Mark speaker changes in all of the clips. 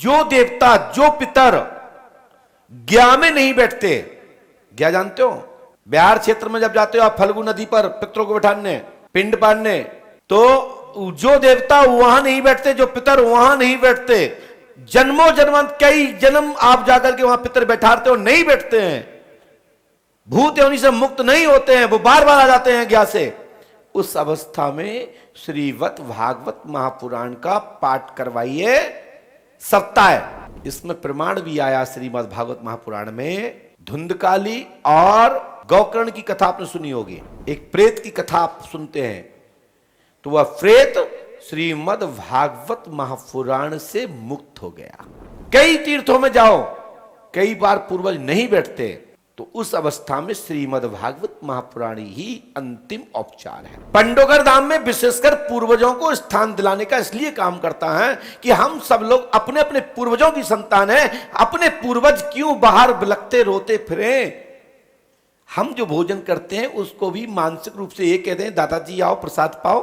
Speaker 1: जो देवता, जो पितर ज्ञा में नहीं बैठते, ज्ञा जानते हो, बिहार क्षेत्र में जब जाते हो आप फल्गु नदी पर पितरों को बैठाने, पिंड पाड़ने, तो जो देवता वहां नहीं बैठते, जो पितर वहां नहीं बैठते, जन्मों जन्मांत कई जन्म आप जाकर के वहां पितर बैठाते हो, नहीं बैठते हैं, भूत योनि से मुक्त नहीं होते हैं, वो बार बार आ जाते हैं ज्ञा से। उस अवस्था में श्रीमद् भागवत महापुराण का पाठ करवाइए, सत्ता है। इसमें प्रमाण भी आया श्रीमद् भागवत महापुराण में, धुंधकाली और गौकर्ण की कथा आपने सुनी होगी। एक प्रेत की कथा आप सुनते हैं, तो वह प्रेत श्रीमद् भागवत महापुराण से मुक्त हो गया। कई तीर्थों में जाओ, कई बार पूर्वज नहीं बैठते, तो उस अवस्था में श्रीमद् भागवत महापुराण ही अंतिम उपचार है। पंडोगर धाम में विशेषकर पूर्वजों को स्थान दिलाने का इसलिए काम करता है कि हम सब लोग अपने अपने पूर्वजों की संतान हैं। अपने पूर्वज क्यों बाहर बिलखते रोते फिरे? हम जो भोजन करते हैं उसको भी मानसिक रूप से ये कहते हैं, दादाजी आओ प्रसाद पाओ,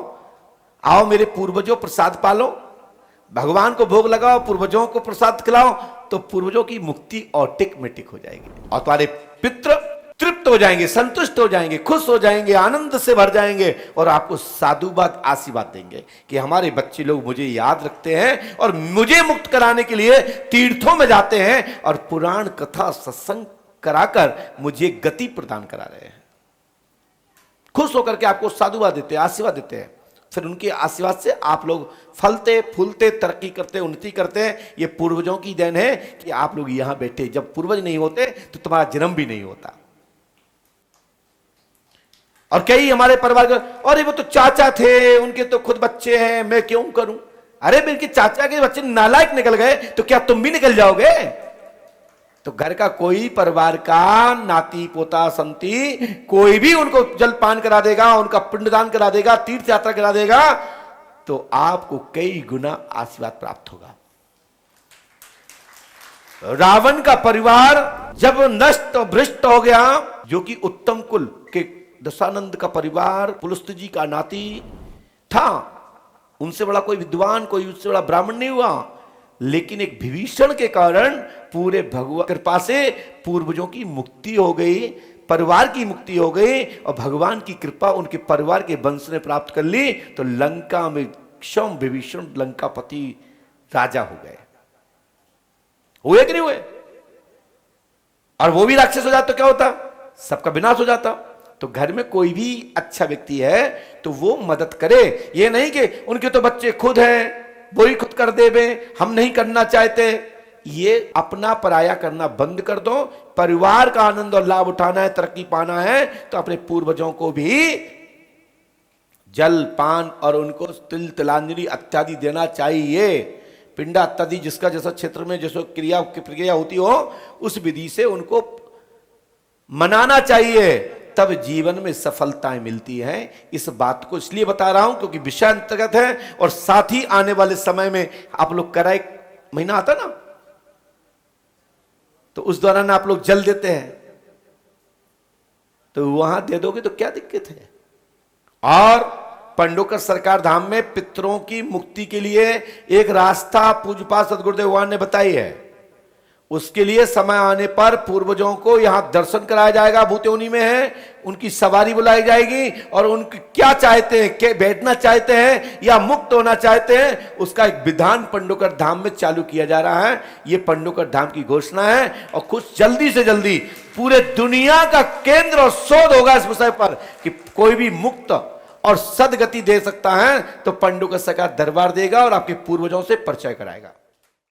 Speaker 1: आओ मेरे पूर्वजों प्रसाद पालो, भगवान को भोग लगाओ, पूर्वजों को प्रसाद खिलाओ, तो पूर्वजों की मुक्ति ऑटोमेटिक हो जाएगी और तुम्हारे पितृ तृप्त हो जाएंगे, संतुष्ट हो जाएंगे, खुश हो जाएंगे, आनंद से भर जाएंगे और आपको साधुवाद आशीर्वाद देंगे कि हमारे बच्चे लोग मुझे याद रखते हैं और मुझे मुक्त कराने के लिए तीर्थों में जाते हैं और पुराण कथा सत्संग कराकर मुझे गति प्रदान करा रहे हैं। खुश होकर के आपको साधुवाद देते हैं, आशीर्वाद देते हैं। फिर उनके आशीर्वाद से आप लोग फलते फूलते, तरक्की करते, उन्नति करते हैं। ये पूर्वजों की देन है कि आप लोग यहां बैठे। जब पूर्वज नहीं होते तो तुम्हारा जन्म भी नहीं होता। और कई हमारे परिवार के, अरे वो तो चाचा थे, उनके तो खुद बच्चे हैं, मैं क्यों करूं? अरे मेरे चाचा के बच्चे नालायक निकल गए तो क्या तुम भी निकल जाओगे? तो घर का कोई परिवार का नाती पोता संती कोई भी उनको जलपान करा देगा, उनका पिंडदान करा देगा, तीर्थ यात्रा करा देगा, तो आपको कई गुना आशीर्वाद प्राप्त होगा। रावण का परिवार जब नष्ट भ्रष्ट हो गया, जो कि उत्तम कुल के दशानंद का परिवार पुलस्त जी का नाती था, उनसे बड़ा कोई विद्वान, कोई उससे बड़ा ब्राह्मण नहीं हुआ, लेकिन एक विभीषण के कारण पूरे भगवान कृपा से पूर्वजों की मुक्ति हो गई, परिवार की मुक्ति हो गई और भगवान की कृपा उनके परिवार के वंश ने प्राप्त कर ली। तो लंका में क्षम विभीषण लंकापति राजा हो गए। हुए कि नहीं हुए? और वो भी राक्षस हो जाता तो क्या होता? सबका विनाश हो जाता। तो घर में कोई भी अच्छा व्यक्ति है तो वो मदद करे, ये नहीं कि उनके तो बच्चे खुद हैं, वो ही खुद कर देवे, हम नहीं करना चाहते। ये अपना पराया करना बंद कर दो। परिवार का आनंद और लाभ उठाना है, तरक्की पाना है, तो अपने पूर्वजों को भी जल पान और उनको तिल तिलांजलि इत्यादि देना चाहिए। पिंडा इत्यादि जिसका जैसा क्षेत्र में जैसे क्रिया प्रक्रिया होती हो, उस विधि से उनको मनाना चाहिए, तब जीवन में सफलताएं मिलती हैं। इस बात को इसलिए बता रहा हूं क्योंकि विषय अंतर्गत है और साथ ही आने वाले समय में आप लोग कराए महीना आता ना, तो उस दौरान आप लोग जल देते हैं, तो वहां दे दोगे तो क्या दिक्कत है? और पंडोकर सरकार धाम में पितरों की मुक्ति के लिए एक रास्ता पूज्यपाद सदगुरुदेव भगवान ने बताई है। उसके लिए समय आने पर पूर्वजों को यहां दर्शन कराया जाएगा, भूत योनि में है, उनकी सवारी बुलाई जाएगी और उनकी क्या चाहते हैं, क्या बैठना चाहते हैं या मुक्त होना चाहते हैं, उसका एक विधान पंडोकर धाम में चालू किया जा रहा है। ये पंडोकर धाम की घोषणा है और कुछ जल्दी से जल्दी पूरे दुनिया का केंद्र और शोध होगा इस विषय पर कि कोई भी मुक्त और सदगति दे सकता है तो पंडोकर सरकार दरबार देगा और आपके पूर्वजों से परिचय कराएगा।